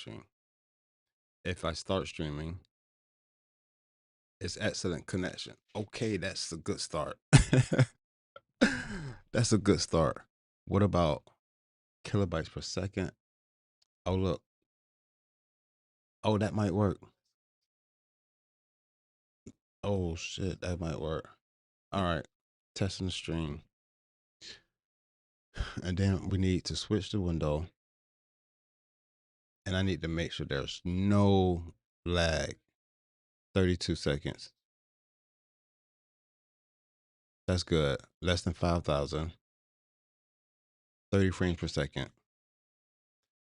stream. If I start streaming, it's excellent connection. Okay, that's a good start. That's a good start. What about kilobytes per second? Oh, look. Oh, that might work. Oh, shit, that might work. All right, testing the stream. And then we need to switch the window. And I need to make sure there's no lag. 32 seconds. That's good. Less than 5,000. 30 frames per second.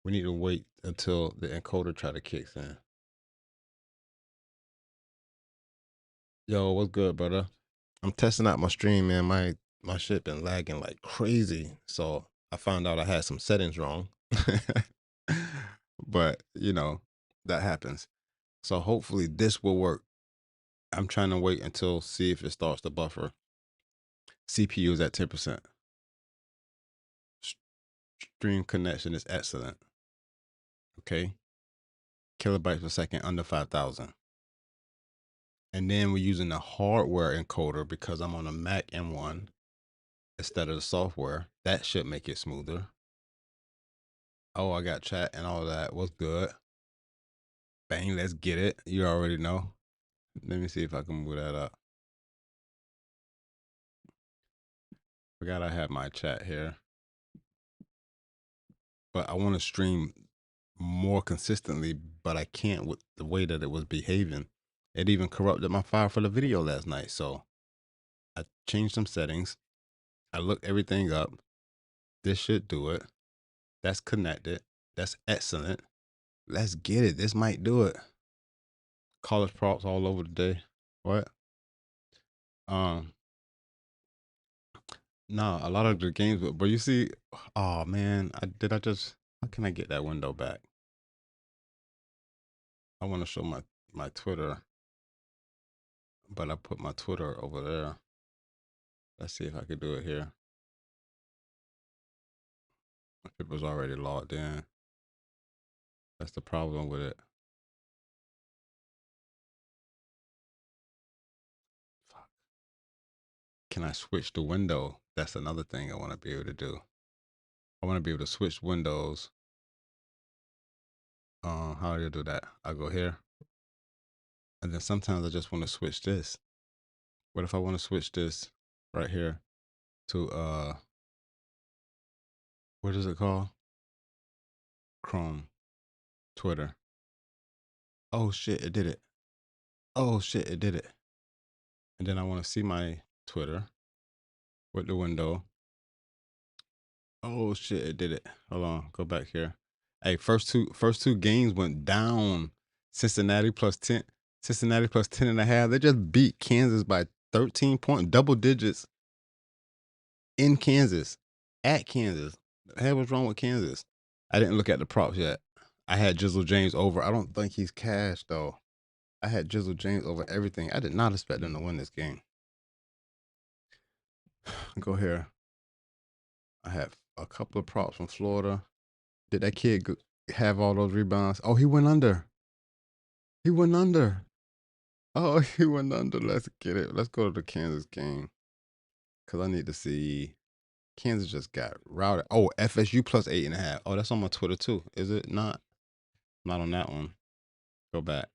We need to wait until the encoder try to kicks in. Yo, what's good, brother? I'm testing out my stream, man. My shit been lagging like crazy. So I found out I had some settings wrong. But that happens. So hopefully this will work. I'm trying to wait until see if it starts to buffer. CPU is at 10%. Stream connection is excellent. Okay. Kilobytes per second under 5,000. And then we're using the hardware encoder because I'm on a Mac M1 instead of the software. That should make it smoother. Oh, I got chat and all that. What's good? Bang, let's get it. You already know. Let me see if I can move that up. Forgot I had my chat here. But I want to stream more consistently, but I can't with the way that it was behaving. It even corrupted my file for the video last night. So I changed some settings. I looked everything up. This should do it. That's connected. That's excellent. Let's get it. This might do it. College props all over the day. What? Um, no, a lot of the games, but you see, oh man, how can I get that window back? I want to show my Twitter, but I put my Twitter over there. Let's see if I could do it here. It was already logged in. That's the problem with it. Fuck. Can I switch the window? That's another thing I want to be able to do. I want to be able to switch windows. How do you do that? I go here. And then sometimes I just want to switch this. What if I want to switch this right here to what is it called? Chrome, Twitter. Oh shit, it did it. Oh shit, it did it. And then I want to see my Twitter with the window. Oh shit, it did it. Hold on, go back here. Hey, first two games went down. Cincinnati plus 10. Cincinnati plus 10 and a half. They just beat Kansas by 13 point double digits in Kansas. At Kansas. The hell was wrong with Kansas? I didn't look at the props yet. I had Jizzle James over. I don't think he's cash though. I had Jizzle James over everything. I did not expect them to win this game. Go here. I have a couple of props from Florida. Did that kid have all those rebounds? Oh, he went under. He went under. Oh, he went under. Let's get it. Let's go to the Kansas game. Because I need to see. Kansas just got routed. Oh, FSU plus 8.5. Oh, that's on my Twitter too. Is it not? Not on that one. Go back.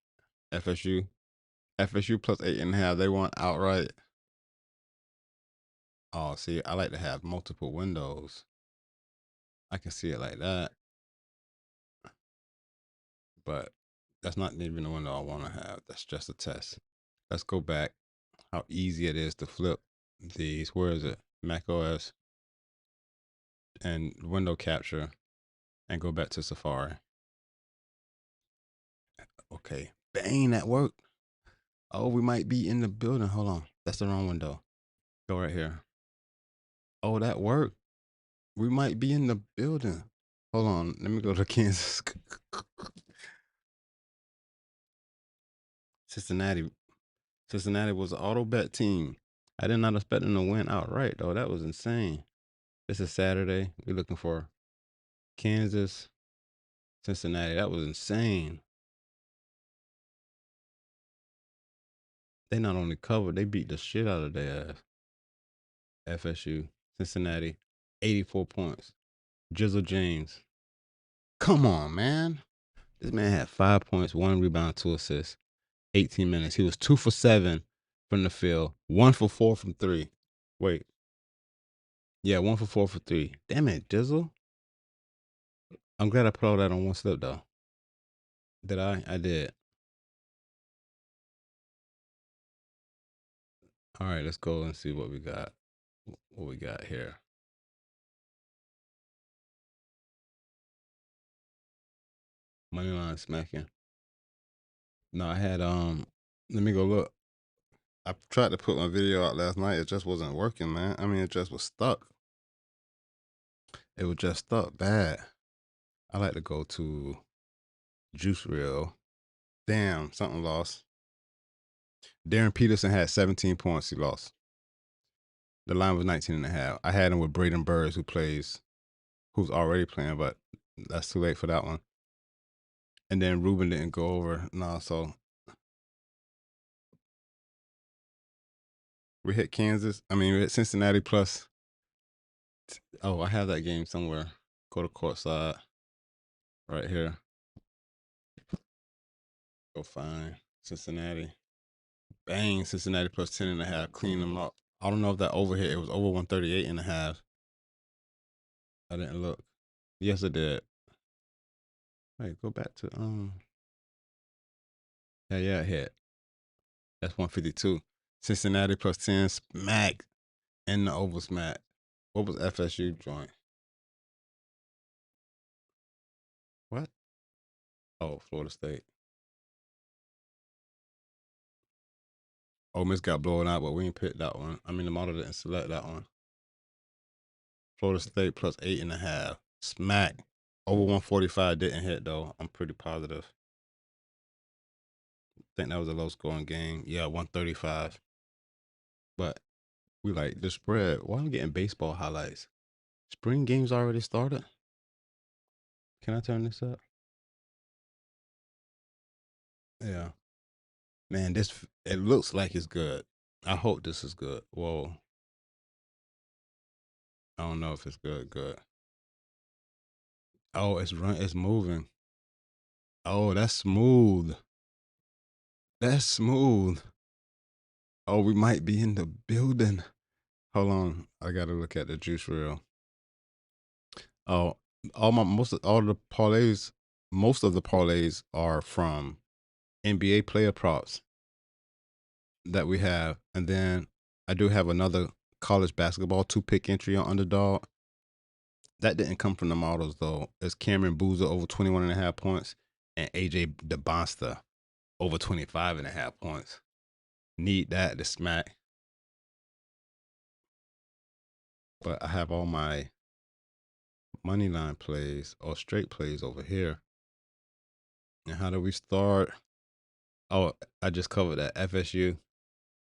FSU. FSU plus 8.5. They won outright. Oh, see, I like to have multiple windows. I can see it like that. But that's not even the window I want to have. That's just a test. Let's go back. How easy it is to flip these. Where is it? Mac OS and window capture and go back to Safari. Okay. Bang, that worked. Oh, we might be in the building. Hold on. That's the wrong window. Go right here. Oh, that worked. We might be in the building. Hold on. Let me go to Kansas. Cincinnati. Cincinnati was an auto bet team. I did not expect them to win outright, though. That was insane. This is Saturday. We're looking for Kansas Cincinnati. That was insane. They not only covered, they beat the shit out of their ass. FSU, Cincinnati, 84 points. Jizzle James. Come on, man. This man had 5 points, 1 rebound, 2 assists, 18 minutes. He was 2 for 7 from the field, 1 for 4 from 3. Wait. Yeah, 1 for 4 for 3. Damn it, Jizzle. I'm glad I put all that on one slip, though. Did I? I did. All right, let's go and see what we got. What we got here. Money line smacking. No, I had let me go look. I tried to put my video out last night. It just wasn't working, man. I mean, it just was stuck. It was just stuck bad. I like to go to Juice Reel. Damn, something lost. Darren Peterson had 17 points. He lost. The line was 19 and a half. I had him with Braden Burrs, who's already playing, but that's too late for that one. And then Ruben didn't go over. No, so we hit Kansas. I mean, we hit Cincinnati plus. Oh, I have that game somewhere. Go to courtside. Right here. Go find Cincinnati. Bang, Cincinnati plus 10 and a half. Clean them up. I don't know if that over hit. It was over 138 and a half. I didn't look. Yes, it did. Wait, go back to yeah, it hit. That's 152. Cincinnati plus 10 smack in the over smack. What was FSU joint? What? Oh, Florida State. Ole Miss got blown out, but we ain't picked that one. I mean, the model didn't select that one. Florida State plus 8.5. Smack. Over 145 didn't hit, though. I'm pretty positive. I think that was a low scoring game. Yeah, 135. But we like the spread. Why am I getting baseball highlights? Spring games already started? Can I turn this up? Yeah. Man, it looks like it's good. I hope this is good. Whoa. I don't know if it's good. Good. Oh, it's moving. Oh, that's smooth. That's smooth. Oh, we might be in the building. Hold on. I gotta look at the juice reel. Oh, most of the parlays are from NBA player props that we have. And then I do have another college basketball 2-pick entry on Underdog. That didn't come from the models though. It's Cameron Boozer over 21.5 points and AJ DeBonsta over 25.5 points. Need that to smack. But I have all my money line plays or straight plays over here. And how do we start? Oh, I just covered that. FSU.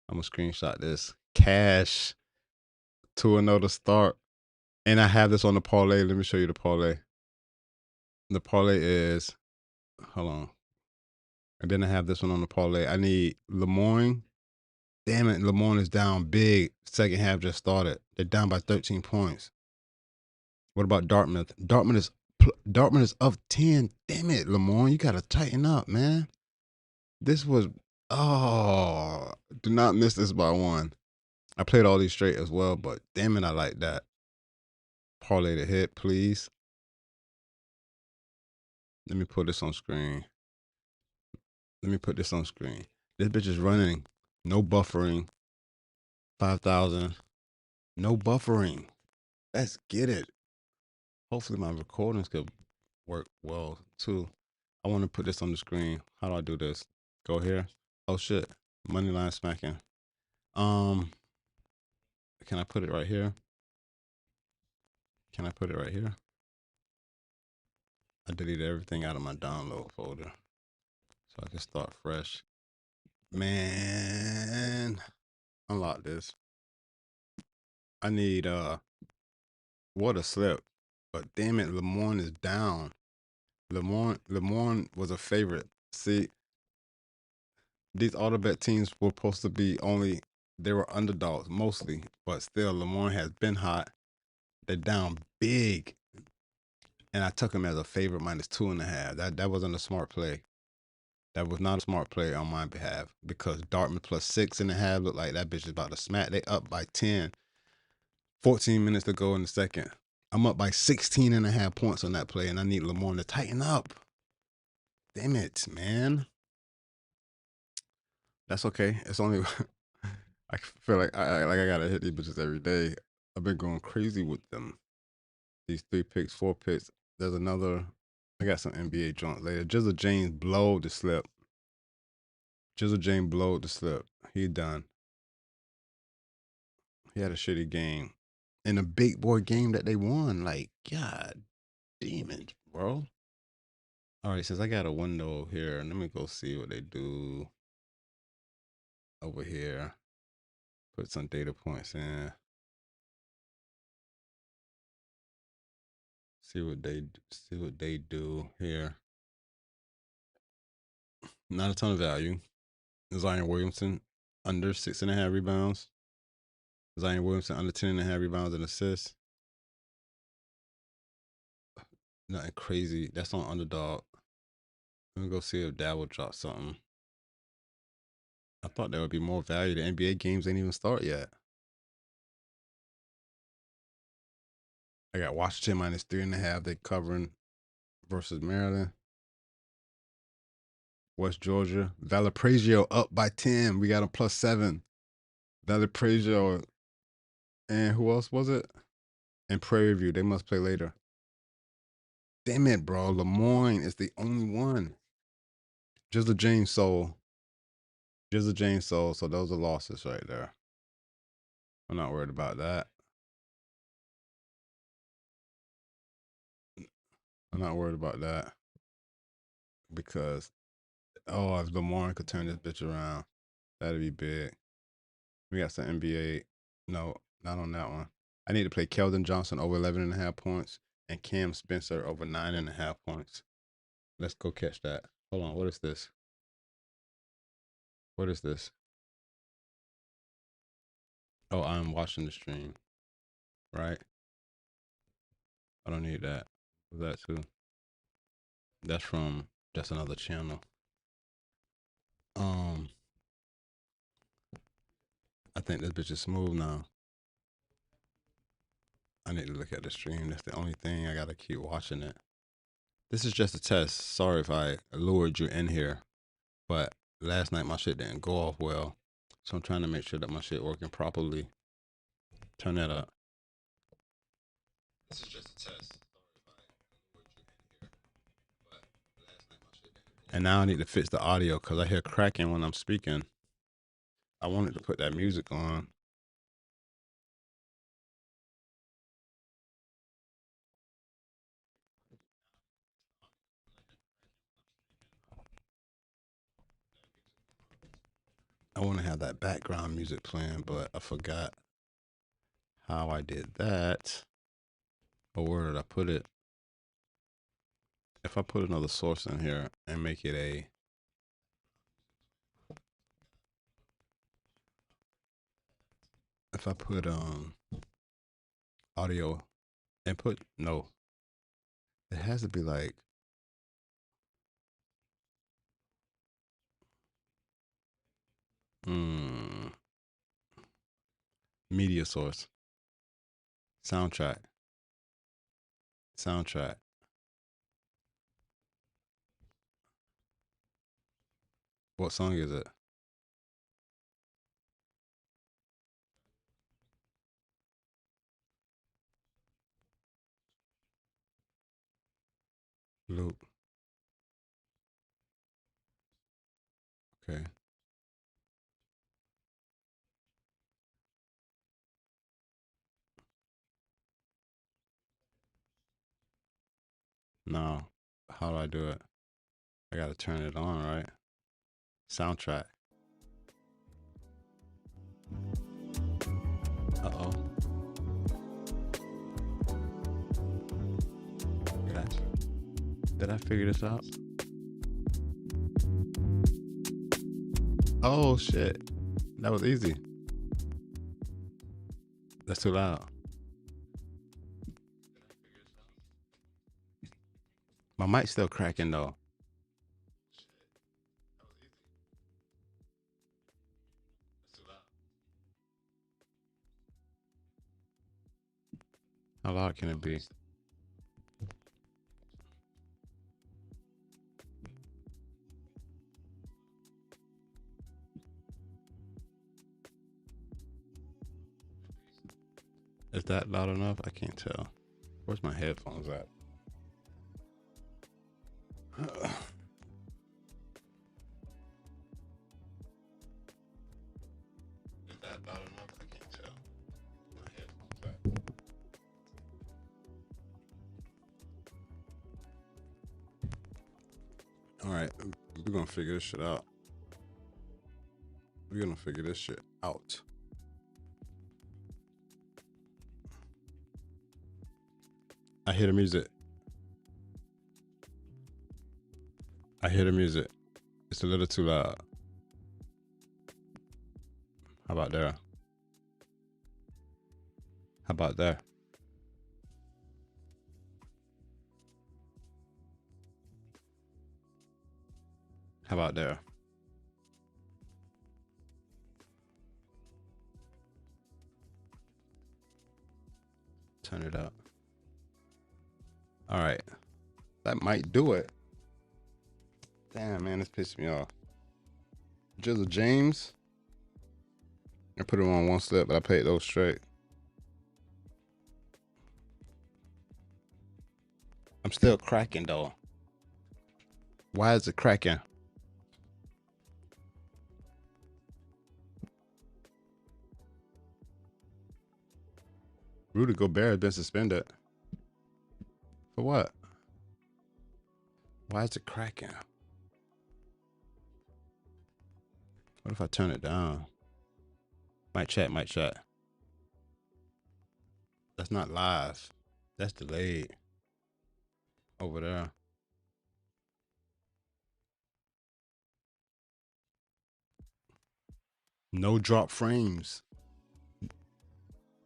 I'm gonna screenshot this. Cash 2-0 to start. And I have this on the parlay. Let me show you the parlay. The parlay is, hold on. And then I have this one on the parlay. I need Lemoyne. Damn it, Lemoyne is down big. Second half just started. They're down by 13 points. What about Dartmouth? Dartmouth is up 10. Damn it, Lemoyne, you gotta tighten up, man. This was do not miss this by one. I played all these straight as well, but damn it, I like that. Parlay to hit, please. Let me put this on screen. This bitch is running. No buffering. 5,000. No buffering. Let's get it. Hopefully my recordings could work well too. I want to put this on the screen. How do I do this? Go here. Oh shit. Money line smacking. Can I put it right here? Can I put it right here? I deleted everything out of my download folder so I can start fresh. Man, unlock this. I need what a slip. But damn it, Lemoyne is down. Lemoyne was a favorite. See, these auto bet teams were supposed to be they were underdogs mostly, but still Lemoyne has been hot. They're down big, and I took him as a favorite -2.5. That wasn't a smart play. That was not a smart play on my behalf because Dartmouth +6.5 looked like that bitch is about to smack. They up by 10. 14 minutes to go in the second. I'm up by 16.5 points on that play, and I need Lemoyne to tighten up. Damn it, man. That's okay. It's only I feel like I gotta hit these bitches every day. I've been going crazy with them. These 3 picks, 4 picks. There's another. I got some NBA joints later. Jizzle James blowed the slip. Jizzle James blowed the slip. He done. He had a shitty game. In a big boy game that they won. Like, God damn it, bro. All right, since I got a window here, let me go see what they do over here. Put some data points in. See what they do here. Not a ton of value. Zion Williamson under 6.5 rebounds. Zion Williamson under 10.5 rebounds and assists. Nothing crazy. That's on underdog. Let me go see if Dad will drop something. I thought there would be more value. The NBA games ain't even start yet. I got Washington -3.5. They covering versus Maryland. West Georgia. Valparaiso up by 10. We got them +7. Valparaiso and who else was it? And Prairie View. They must play later. Damn it, bro. Lemoyne is the only one. Jizzle James sold. Jizzle James sold. So those are losses right there. I'm not worried about that. I'm not worried about that. Because, if Lemoyne could turn this bitch around, that'd be big. We got some NBA. No, not on that one. I need to play Keldon Johnson over 11.5 points and Cam Spencer over 9.5 points. Let's go catch that. Hold on. What is this? What is this? Oh, I'm watching the stream. Right? I don't need that. That too. That's another channel. I think this bitch is smooth now. I need to look at the stream. That's the only thing. I gotta keep watching it. This is just a test. Sorry if I lured you in here, but last night my shit didn't go off well, so I'm trying to make sure that my shit working properly. Turn that up. This is just a test. And now I need to fix the audio because I hear cracking when I'm speaking. I wanted to put that music on. I want to have that background music playing, but I forgot how I did that. Or where did I put it? If I put another source in here and make it a if I put audio input, no. It has to be like media source. Soundtrack. What song is it? Loop. Okay. Now, how do I do it? I gotta turn it on, right? Soundtrack. Uh-oh. Gotcha. Did I figure this out? Oh shit. That was easy. That's too loud. My mic's still cracking though. How loud can it be? Is that loud enough? I can't tell. Where's my headphones at? Is that loud enough? I can't tell. My headphones at. All right, we're gonna figure this shit out. We're gonna figure this shit out. I hear the music. I hear the music. It's a little too loud. How about there? How about there? How about there? Turn it up. All right. That might do it. Damn, man, this pissed me off. Jizzle James. I put him on one step, but I paid those straight. I'm still cracking though. Why is it cracking? Rudy Gobert has been suspended. For what? Why is it cracking? What if I turn it down? Might chat, might chat. That's not live. That's delayed. Over there. No drop frames.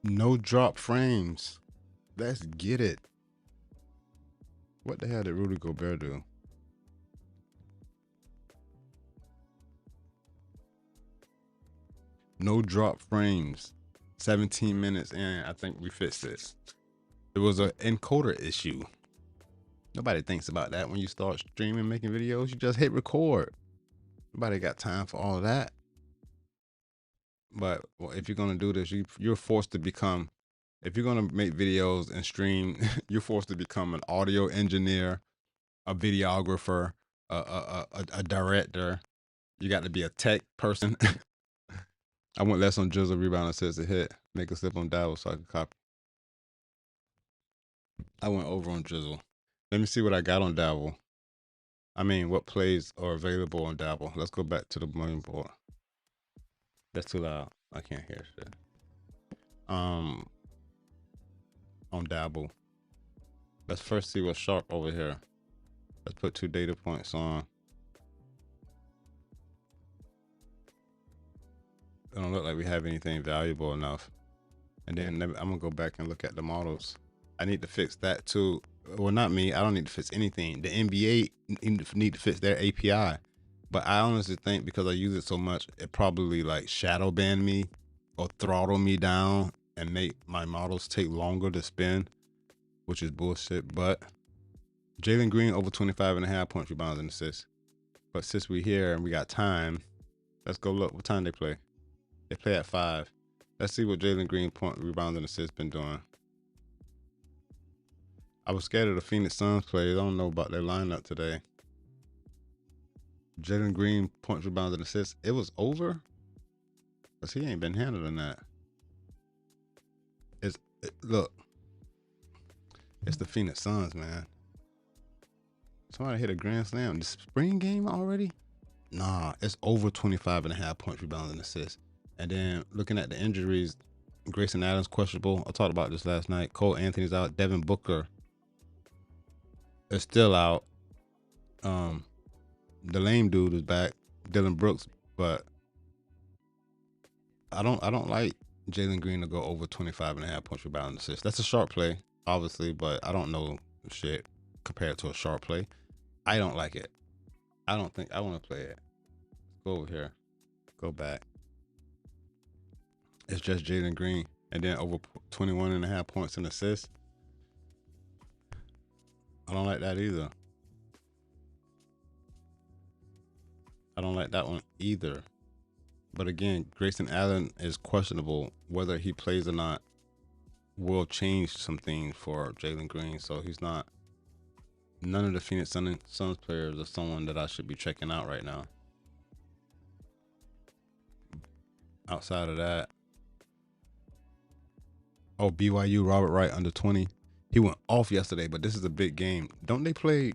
No drop frames. Let's get it. What the hell did Rudy Gobert do? No drop frames. 17 minutes in, I think we fixed it. It was an encoder issue. Nobody thinks about that when you start streaming, making videos. You just hit record. Nobody got time for all of that. But if you're gonna do this, you're forced to become. If you're gonna make videos and stream, you're forced to become an audio engineer, a videographer, a director. You got to be a tech person. I went less on Jizzle, rebound, assists, a hit, make a slip on Dabble so I could copy. I went over on Jizzle. Let me see what I got on Dabble. I mean, what plays are available on Dabble. Let's go back to the main board. That's too loud. I can't hear shit. On Dabble. Let's first see what's sharp over here. Let's put 2 data points on. It don't look like we have anything valuable enough. And then I'm gonna go back and look at the models. I need to fix that too. Well, not me. I don't need to fix anything. The NBA need to fix their API. But I honestly think because I use it so much, it probably like shadow ban me or throttle me down and make my models take longer to spin, which is bullshit. But Jalen Green over 25.5 points, rebounds, and assists. But since we're here and we got time, let's go look what time they play. They play at 5. Let's see what Jalen Green point, rebounds, and assists been doing. I was scared of the Phoenix Suns players. I don't know about their lineup today. Jalen Green points, rebounds, and assists. It was over? Because he ain't been handling that. Look. It's the Phoenix Suns, man. Somebody hit a grand slam. The spring game already? Nah, it's over 25.5 points, rebounds, and assists. And then looking at the injuries, Grayson Adams questionable. I talked about this last night. Cole Anthony's out. Devin Booker is still out. The lame dude is back, Dylan Brooks, but I don't like Jalen Green to go over 25.5 points, rebound, and assists. That's a sharp play, obviously, but I don't know shit compared to a sharp play. I don't like it. I don't think I want to play it. Go over here. Go back. It's just Jalen Green, and then over 21.5 points and assists. I don't like that either. I don't like that one either. But again, Grayson Allen is questionable. Whether he plays or not will change some things for Jalen Green. So he's not. None of the Phoenix Suns players are someone that I should be checking out right now. Outside of that, oh, BYU, Robert Wright, under 20. He went off yesterday, but this is a big game. Don't they play?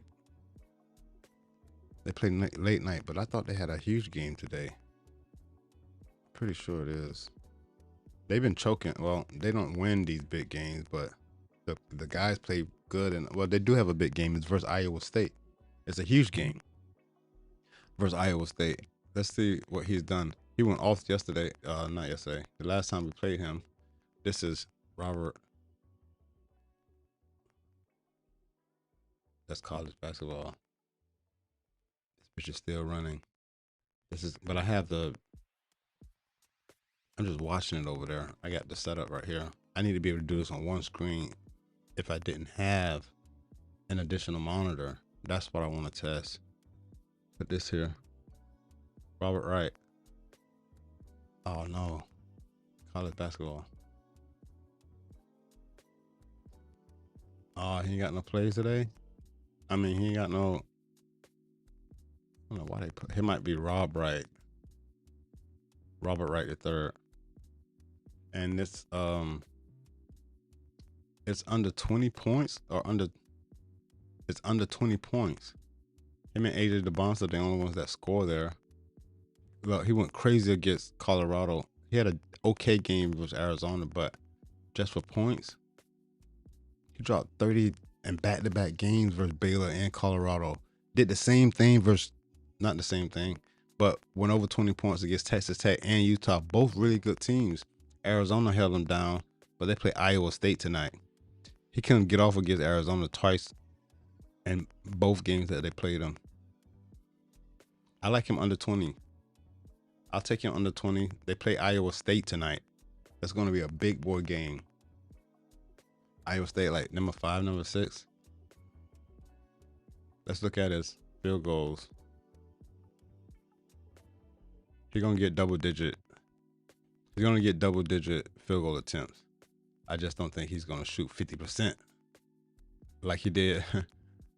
They play late night, but I thought they had a huge game today. Pretty sure it is. They've been choking. Well, they don't win these big games, but the guys play good. And well, they do have a big game. It's versus Iowa State. It's a huge game versus Iowa State. Let's see what he's done. He went off yesterday. Not yesterday. The last time we played him. This is Robert. That's college basketball. This bitch is still running. This is, but I have the. I'm just watching it over there. I got the setup right here. I need to be able to do this on one screen. If I didn't have an additional monitor, that's what I want to test. Put this here. Robert Wright. Oh no. College basketball. Oh, he ain't got no plays today? I mean, he ain't got no. I don't know why they put. He might be Rob Wright. Robert Wright III. And it's under 20 points or under. It's under 20 points. Him and AJ DeBonce are the only ones that score there. Look, he went crazy against Colorado. He had an okay game with Arizona, but just for points, he dropped 30 in back-to-back games versus Baylor and Colorado. Did the same thing versus, not the same thing, but went over 20 points against Texas Tech and Utah. Both really good teams. Arizona held him down, but they play Iowa State tonight. He couldn't get off against Arizona twice in both games that they played him. I like him under 20. I'll take him under 20. They play Iowa State tonight. That's going to be a big boy game. Iowa State, like number 5, number 6. Let's look at his field goals. He's going to get double digit. He's going to get double digit field goal attempts. I just don't think he's going to shoot 50% like he did.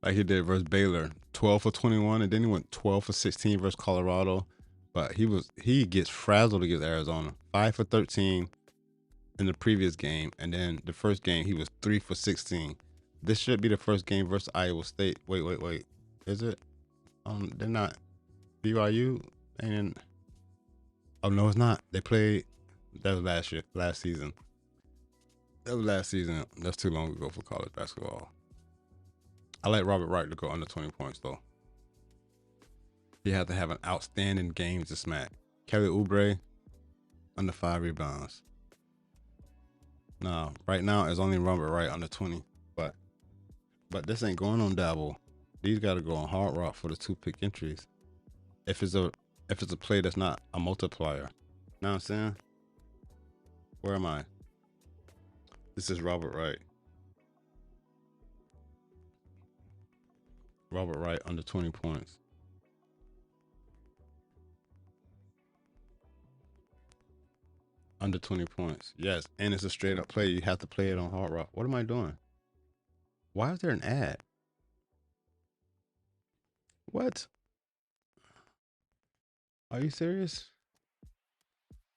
Like he did versus Baylor. 12 for 21, and then he went 12 for 16 versus Colorado. But he gets frazzled against Arizona. 5 for 13 in the previous game, and then the first game he was 3 for 16. This should be the first game versus Iowa State. Wait. Is it? They're not. BYU and oh no, it's not. They played. That was last season. That was last season. That's too long ago for college basketball. I like Robert Wright to go under 20 points though. He had to have an outstanding game to smack. Kelly Oubre, under 5 rebounds. No, right now it's only Robert Wright under 20. But this ain't going on Dabble. These got to go on Hard Rock for the 2-pick entries. If it's a play that's not a multiplier. Know what I'm saying? Where am I? This is Robert Wright. Robert Wright under 20 points. Under 20 points. Yes, and it's a straight up play. You have to play it on Hard Rock. What am I doing? Why is there an ad? What? Are you serious?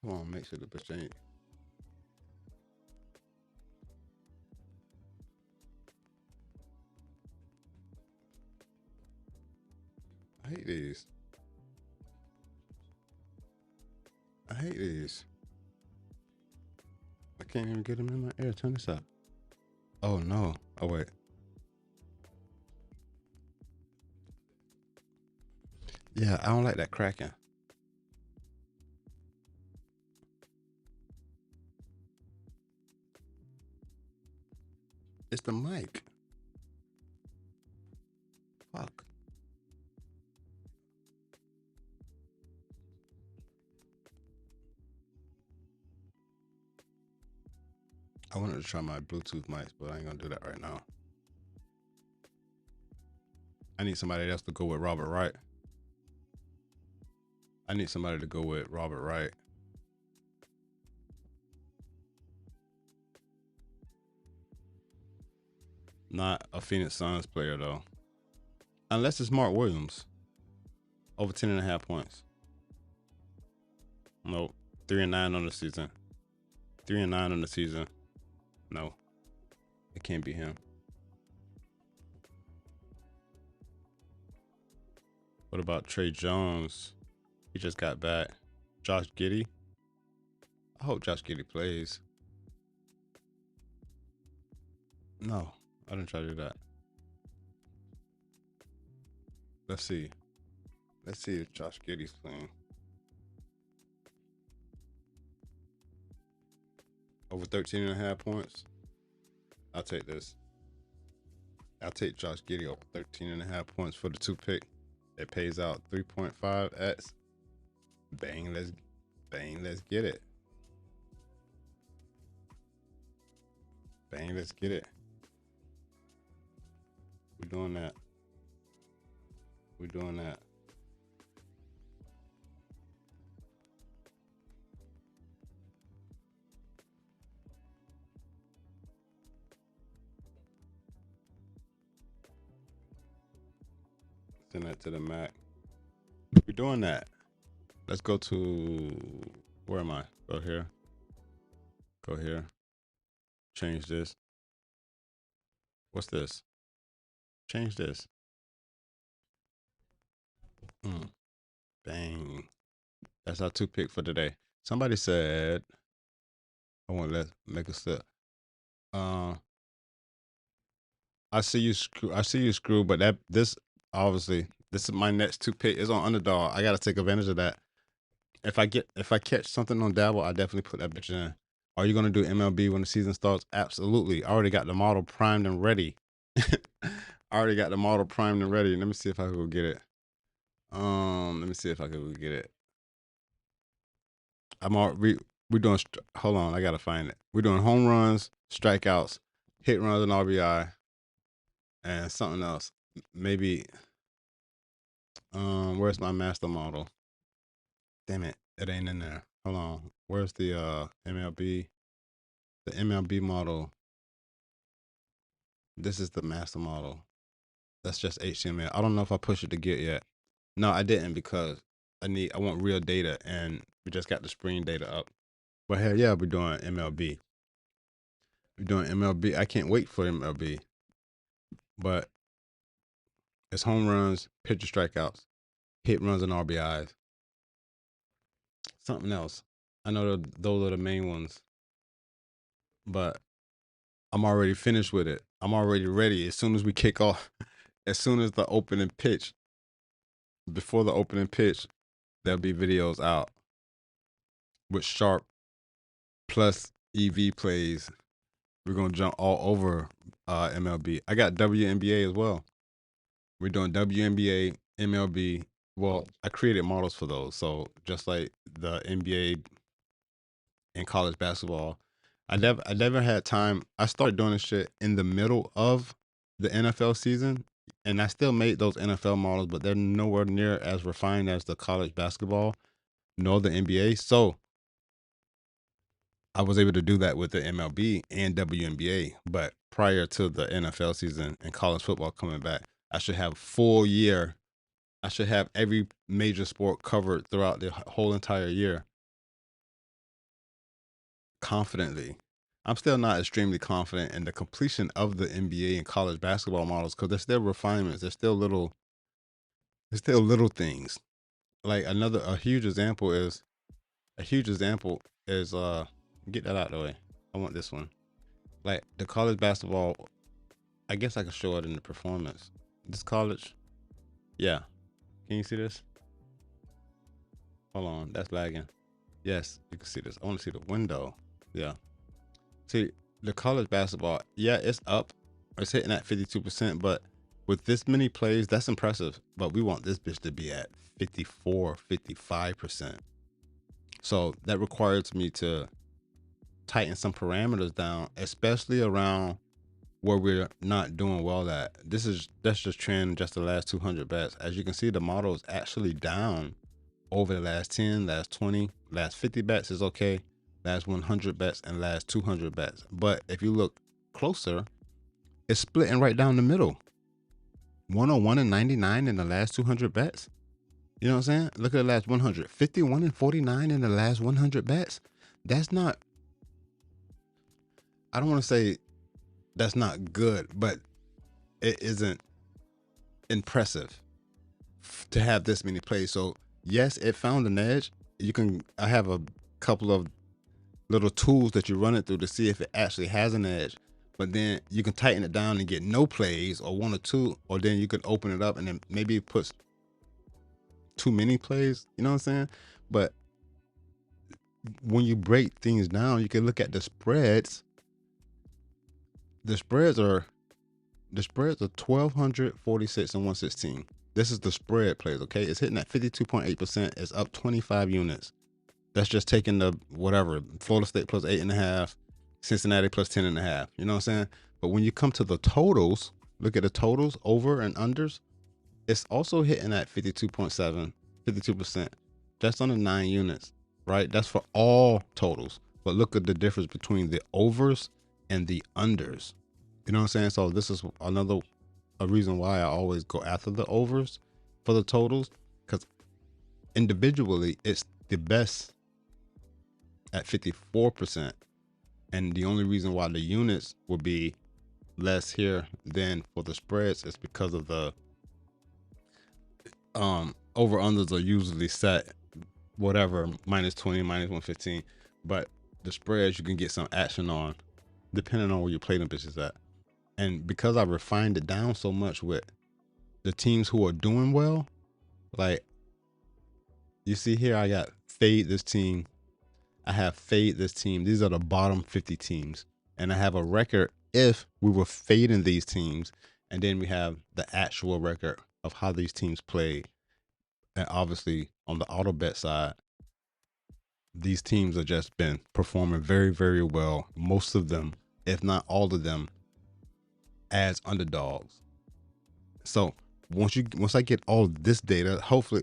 Come on, make sure the bitch ain't. I hate these. I hate these. I can't even get them in my ear. Turn this up. Oh no. Oh wait. Yeah, I don't like that cracking. It's the mic. Fuck. I wanted to try my Bluetooth mics, but I ain't gonna do that right now. I need somebody else to go with Robert Wright. I need somebody to go with Robert Wright. Not a Phoenix Suns player though. Unless it's Mark Williams. Over 10.5 points. Nope. 3-9 on the season. 3-9 on the season. No. It can't be him. What about Trey Jones? He just got back. Josh Giddey. I hope Josh Giddey plays. No, I didn't try to do that. Let's see. Let's see if Josh Giddey's playing. Over 13.5 points. I'll take this. I'll take Josh Giddey over 13.5 points for the 2 pick. It pays out 3.5x. Bang, let's get it. Bang, let's get it. We're doing that. We're doing that. Send that to the Mac. We're doing that. Let's go to, where am I? Go here. Go here. Change this. What's this? Change this. Bang. That's our 2 pick for today. Somebody said, I want to make a step. I see you, Screw. But this obviously, this is my next 2 pick. It's on Underdog. I gotta take advantage of that. If I catch something on Dabble, I definitely put that bitch in. Are you gonna do MLB when the season starts? Absolutely. I already got the model primed and ready. I already got the model primed and ready. Let me see if I can go get it. Let me see if I can go get it. We're doing. Hold on, I gotta find it. We're doing home runs, strikeouts, hit runs, and RBI, and something else. Maybe. Where's my master model? Damn it, it ain't in there. Hold on. Where's the MLB? The MLB model. This is the master model. That's just HTML. I don't know if I pushed it to get yet. No, I didn't because I want real data, and we just got the screen data up. But hell yeah, we're doing MLB. We're doing MLB. I can't wait for MLB. But it's home runs, pitcher strikeouts, hit runs, and RBIs. Something else. I know those are the main ones. But I'm already finished with it. I'm already ready. As soon as we kick off, as soon as the opening pitch, before the opening pitch, there'll be videos out with Sharp plus EV plays. We're gonna jump all over MLB. I got WNBA as well. We're doing WNBA, MLB. Well, I created models for those. So just like the NBA and college basketball, I never had time. I started doing this shit in the middle of the NFL season, and I still made those NFL models, but they're nowhere near as refined as the college basketball nor the NBA. So I was able to do that with the MLB and WNBA. But prior to the NFL season and college football coming back, I should have full year. I should have every major sport covered throughout the whole entire year confidently. I'm still not extremely confident in the completion of the NBA and college basketball models because there's still refinements. There's still little things. Like a huge example is get that out of the way. I want this one. Like the college basketball, I guess I could show it in the performance. This college, yeah. Can you see this? Hold on, that's lagging. Yes, you can see this. I want to see the window. Yeah. See, the college basketball, yeah, it's up. It's hitting at 52%, but with this many plays, that's impressive. But we want this bitch to be at 54, 55%. So that requires me to tighten some parameters down, especially around where we're not doing well at. That's just trend just the last 200 bets. As you can see, the model is actually down over the last 10, last 20, last 50 bets is okay, last 100 bets, and last 200 bets. But if you look closer, it's splitting right down the middle. 101 and 99 in the last 200 bets. You know what I'm saying? Look at the last 100. 51 and 49 in the last 100 bets. That's not, I don't want to say that's not good, but it isn't impressive to have this many plays. So yes, it found an edge. I have a couple of little tools that you run it through to see if it actually has an edge. But then you can tighten it down and get no plays or one or two, or then you could open it up and then maybe it puts too many plays. You know what I'm saying? But when you break things down, you can look at the spreads. The spreads are 1,246 and 116. This is the spread plays, okay? It's hitting at 52.8%. It's up 25 units. That's just taking the whatever, Florida State plus 8.5, Cincinnati plus 10.5. You know what I'm saying? But when you come to the totals, look at the totals, over and unders, it's also hitting at 52.7, 52%. Just under 9 units, right? That's for all totals. But look at the difference between the overs and the unders. You know what I'm saying? So this is a reason why I always go after the overs for the totals, because individually it's the best at 54%. And the only reason why the units will be less here than for the spreads is because of the over unders are usually set whatever, minus 20, minus 115. But the spreads you can get some action on depending on where you play them bitches at. And because I refined it down so much with the teams who are doing well, like you see here, I got fade this team. I have fade this team. These are the bottom 50 teams. And I have a record if we were fading these teams. And then we have the actual record of how these teams played. And obviously on the auto bet side, these teams have just been performing very, very well. Most of them, if not all of them, as underdogs. So once I get all this data, hopefully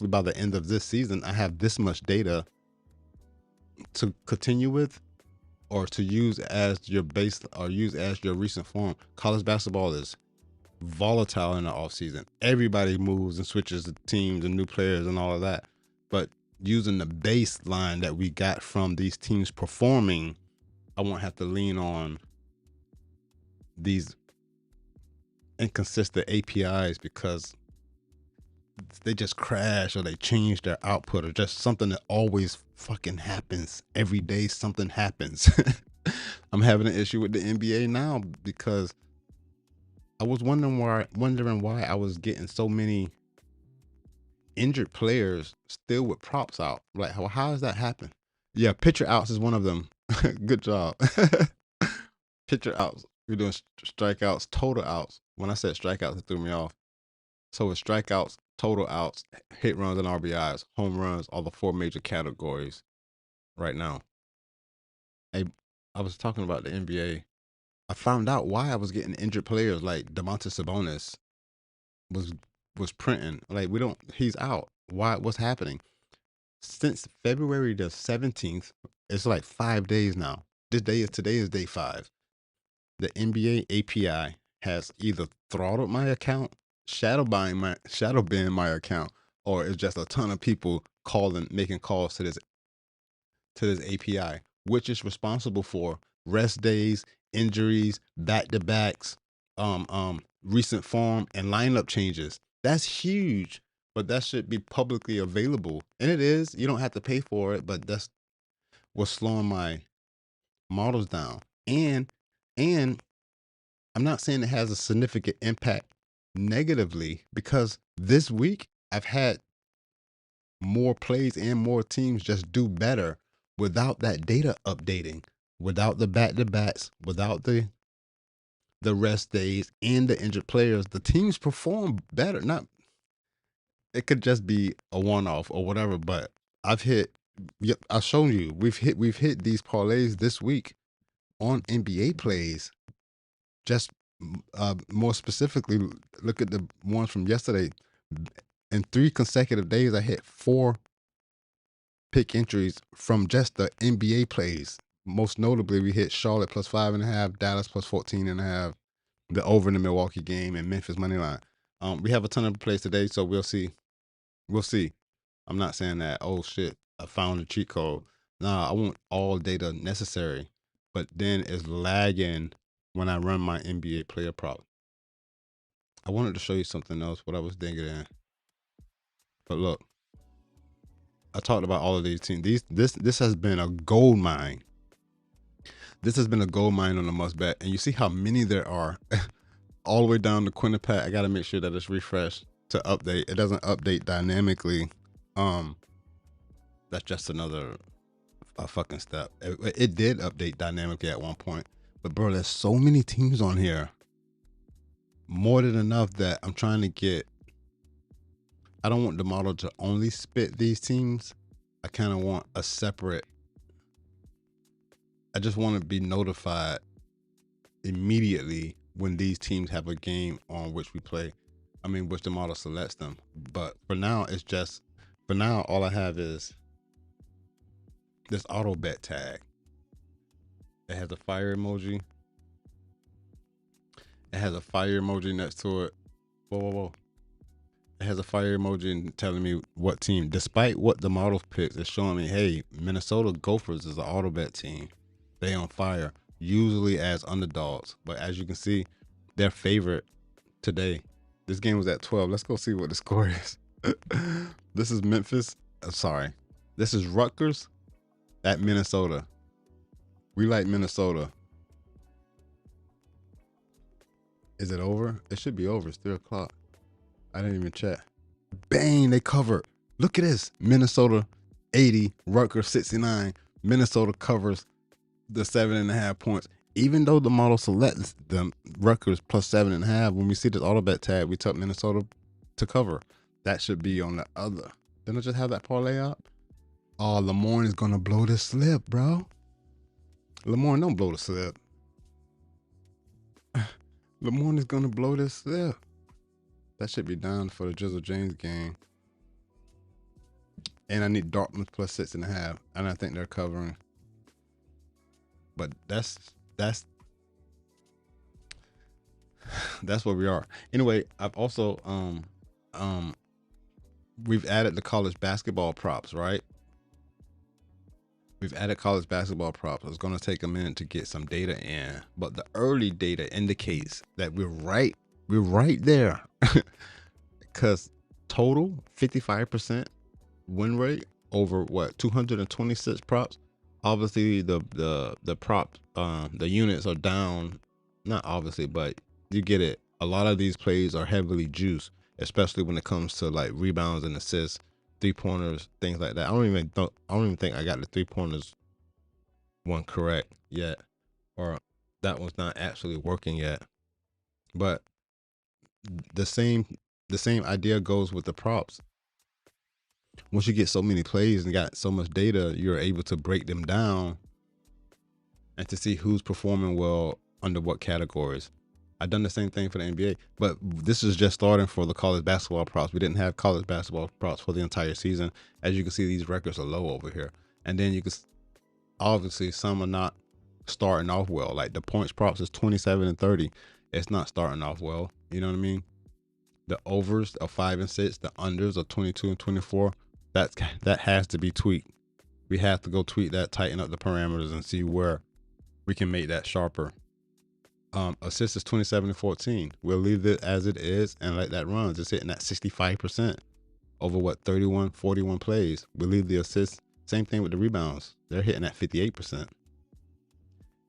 by the end of this season, I have this much data to continue with or to use as your base or use as your recent form. College basketball is volatile in the off season. Everybody moves and switches the teams and new players and all of that. But using the baseline that we got from these teams performing, I won't have to lean on these inconsistent APIs because they just crash or they change their output or just something that always fucking happens. Every day something happens. I'm having an issue with the NBA now because I was wondering why I was getting so many injured players still with props out. Like, how does that happen? Yeah, pitcher outs is one of them. Good job. Pitcher outs. We're doing strikeouts, total outs. When I said strikeouts, it threw me off. So with strikeouts, total outs, hit runs, and RBIs, home runs are the 4 major categories right now. I was talking about the NBA. I found out why I was getting injured players like Domantas Sabonis was printing. Like he's out. Why? What's happening? Since February the 17th, it's like 5 days now. Today is day 5. The NBA API has either throttled my account, shadow ban my account, or it's just a ton of people making calls to this API, which is responsible for rest days, injuries, back-to-backs, recent form, and lineup changes. That's huge, but that should be publicly available. And it is. You don't have to pay for it, but that's what's slowing my models down. And I'm not saying it has a significant impact negatively because this week I've had more plays and more teams just do better without that data updating, without the back-to-backs, without the rest days and the injured players. The teams perform better. Not it could just be a one-off or whatever, but I've hit. Yep, I've shown you. We've hit these parlays this week on NBA plays. Just more specifically, look at the ones from yesterday. In 3 consecutive days, I hit 4 pick entries from just the NBA plays. Most notably, we hit Charlotte plus 5.5, Dallas plus 14.5, the over in the Milwaukee game, and Memphis money line. We have a ton of plays today, so we'll see. We'll see. I'm not saying that, oh shit, I found a cheat code. Nah, I want all data necessary, but then it's lagging when I run my NBA player prop. I wanted to show you something else, what I was digging in. But look, I talked about all of these teams. This has been a gold mine. This has been a gold mine on the must bet, and you see how many there are, all the way down to Quinnipiac. I got to make sure that it's refreshed to update. It doesn't update dynamically. That's just another fucking step. It did update dynamically at one point, but bro, there's so many teams on here, more than enough that I'm trying to get. I don't want the model to only spit these teams. I kind of want a separate. I just want to be notified immediately when these teams have a game on which we play. I mean, which the model selects them. But for now, it's just, for now, all I have is this auto bet tag. It has a fire emoji. It has a fire emoji next to it. Whoa. It has a fire emoji and telling me what team. Despite what the model picks, it's showing me, hey, Minnesota Gophers is an auto bet team. They on fire, usually as underdogs. But as you can see, their favorite today. This game was at 12. Let's go see what the score is. This is Memphis. Sorry. This is Rutgers at Minnesota. We like Minnesota. Is it over? It should be over. It's 3 o'clock. I didn't even check. Bang, they covered. Look at this. Minnesota 80, Rutgers 69. Minnesota covers the 7.5 points. Even though the model selects them Rutgers plus 7.5, when we see this auto bet tag, we took Minnesota to cover. That should be on the other. Didn't I just have that parlay up? Oh, Lemoyne is gonna blow this slip, bro. Lemoyne, don't blow the slip. Lemoyne is gonna blow this slip. That should be down for the Jizzle James game. And I need Dartmouth plus 6.5. And I think they're covering. But that's where we are. Anyway, I've also we've added the college basketball props, right? We've added college basketball props. It's gonna take a minute to get some data in, but the early data indicates that we're right there. Because total 55% win rate over what, 226 props. Obviously the prop the units are down, not obviously, but you get it. A lot of these plays are heavily juiced, especially when it comes to like rebounds and assists, 3-pointers, things like that. I don't even think I got the 3-pointers one correct yet, or that one's not actually working yet. But the same idea goes with the props. Once you get so many plays and got so much data, you're able to break them down and to see who's performing well under what categories. I've done the same thing for the NBA, but this is just starting for the college basketball props. We didn't have college basketball props for the entire season. As you can see, these records are low over here. And then you can, obviously some are not starting off well. Like the points props is 27 and 30. It's not starting off well. You know what I mean? The overs are 5 and 6. The unders are 22 and 24. That has to be tweaked. We have to go tweak that, tighten up the parameters, and see where we can make that sharper. Assist is 27 and 14. We'll leave it as it is and let that run. It's hitting at 65% over what, 31, 41 plays. We'll leave the assists. Same thing with the rebounds. They're hitting at 58%.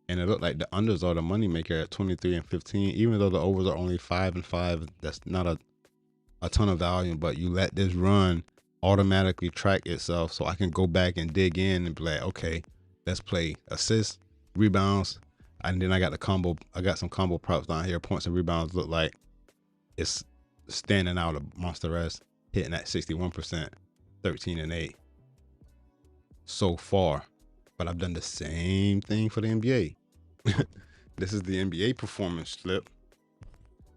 And it looked like the unders are the money maker at 23 and 15. Even though the overs are only 5 and 5, that's not a ton of volume. But you let this run automatically track itself, so I can go back and dig in and be like, okay, let's play assists, rebounds, and then I got the combo. I got some combo props down here. Points and rebounds look like it's standing out of Monster S, hitting at 61%, 13 and 8 so far. But I've done the same thing for the NBA. This is the NBA performance slip,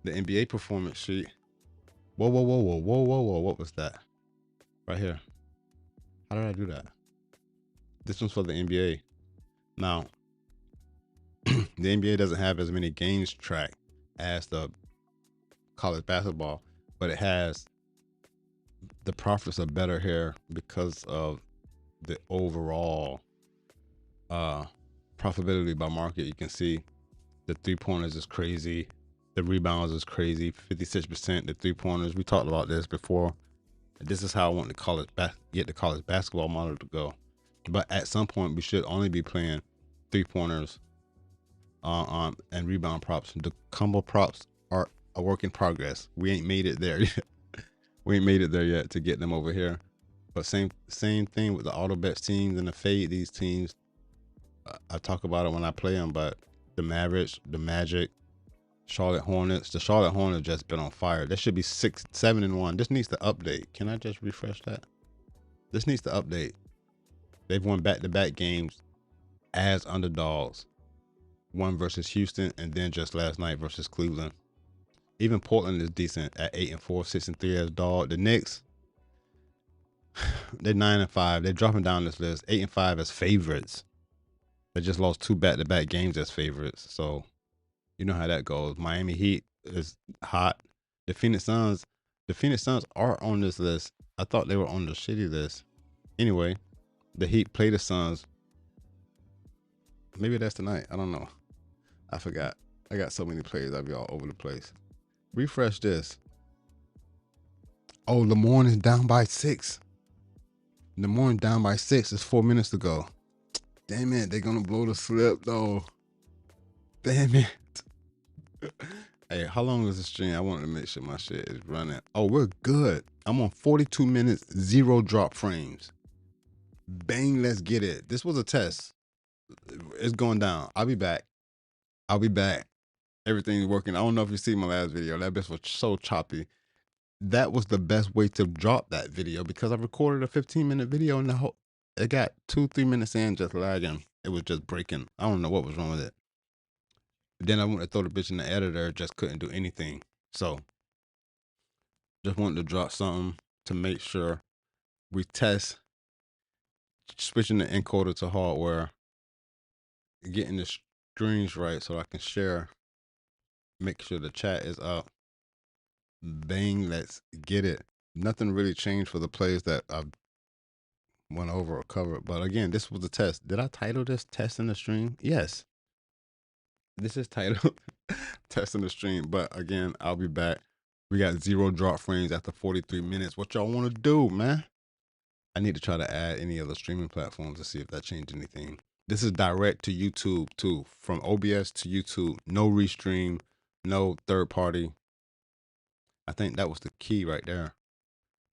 the NBA performance sheet. Whoa, whoa, whoa, whoa, whoa, whoa, whoa. What was that? Right here. How did I do that? This one's for the NBA. Now, the NBA doesn't have as many games tracked as the college basketball, but it has, the profits are better here because of the overall profitability by market. You can see the 3-pointers is crazy, the rebounds is crazy, 56%. The 3-pointers, we talked about this before. This is how I want to get the college basketball model to go. But at some point, we should only be playing 3-pointers and rebound props. The combo props are a work in progress. We ain't made it there yet. We ain't made it there yet to get them over here. But same thing with the auto bets teams and the fade. These teams, I talk about it when I play them, but the Mavericks, the Magic, Charlotte Hornets. The Charlotte Hornets just been on fire. That should be 6-7-1. This needs to update. Can I just refresh that? This needs to update. They've won back-to-back games as underdogs. One versus Houston, and then just last night versus Cleveland. Even Portland is decent at 8-4, 6-3 as dog. The Knicks, they're 9-5. They're dropping down this list. 8-5 as favorites. They just lost 2 back-to-back games as favorites. So you know how that goes. Miami Heat is hot. The Phoenix Suns are on this list. I thought they were on the shitty list. Anyway, the Heat play the Suns. Maybe that's tonight. I don't know. I forgot. I got so many plays. I'll be all over the place. Refresh this. Oh, LeMorne is down by 6. LeMorne down by 6. It's 4 minutes to go. Damn it. They're going to blow the slip, though. Damn it. Hey, how long is the stream? I wanted to make sure my shit is running. Oh, we're good. I'm on 42 minutes, 0 drop frames. Bang, let's get it. This was a test. It's going down. I'll be back. Everything's working. I don't know if you see my last video. That bitch was so choppy. That was the best way to drop that video because I recorded a 15-minute video and it got 2-3 minutes in just lagging. It was just breaking. I don't know what was wrong with it. Then I went to throw the bitch in the editor, just couldn't do anything. So just wanted to drop something to make sure we test switching the encoder to hardware, getting the strings right so I can share, make sure the chat is up. Bang, let's get it. Nothing really changed for the plays that I've went over or covered. But again, this was a test. Did I title this Testing the Stream? Yes. This is titled Testing the Stream. But again, I'll be back. We got 0 drop frames after 43 minutes. What y'all want to do, man? I need to try to add any other streaming platforms to see if that changed anything. This is direct to YouTube too. From OBS to YouTube. No restream. No third party. I think that was the key right there.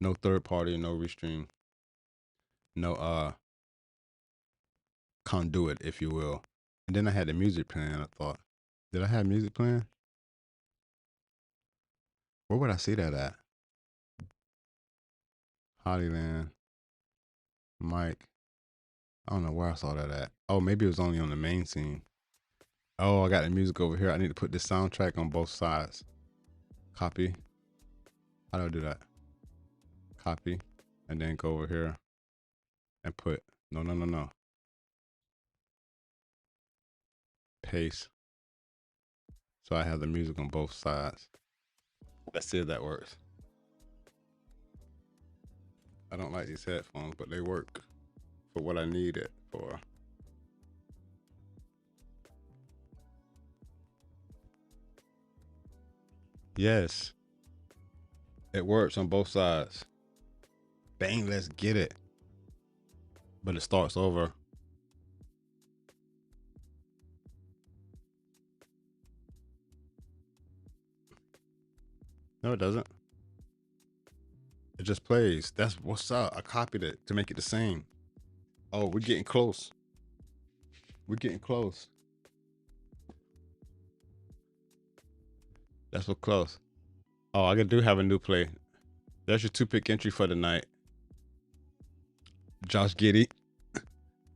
No third party, no restream. No conduit, if you will. And then I had the music playing. I thought, did I have music playing? Where would I see that at? Hollyland. Mike. I don't know where I saw that at. Oh, maybe it was only on the main scene. Oh, I got the music over here. I need to put this soundtrack on both sides. Copy. How do I do that? Copy. And then go over here and put, no. Paste. So I have the music on both sides. Let's see if that works. I don't like these headphones, but they work for what I need it for. Yes. It works on both sides. Bang, let's get it. But it starts over. No, it doesn't. It just plays. That's what's up. I copied it to make it the same. Oh, we're getting close. We're getting close. That's what close. Oh, I do have a new play. There's your 2-pick entry for the night. Josh Giddey,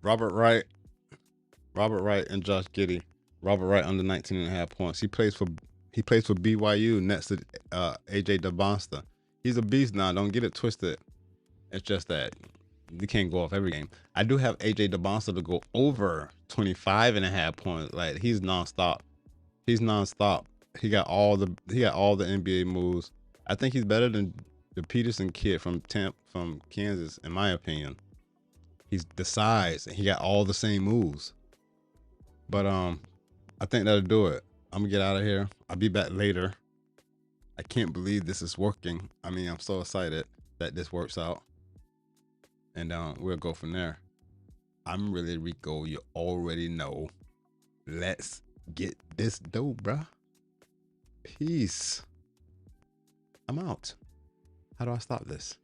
Robert Wright, and Josh Giddey. Robert Wright under 19.5 points. He plays for BYU next to AJ DeBonster. He's a beast now. Don't get it twisted. It's just that you can't go off every game. I do have AJ DeBonster to go over 25.5 points. Like he's nonstop. He's nonstop. He got all the NBA moves. I think he's better than the Peterson kid from Kansas, in my opinion. He's the size and he got all the same moves. But I think that'll do it. I'm gonna get out of here. I'll be back later. I can't believe this is working. I mean, I'm so excited that this works out. And we'll go from there. I'm really Rico. You already know. Let's get this dough, bruh. Peace. I'm out. How do I stop this?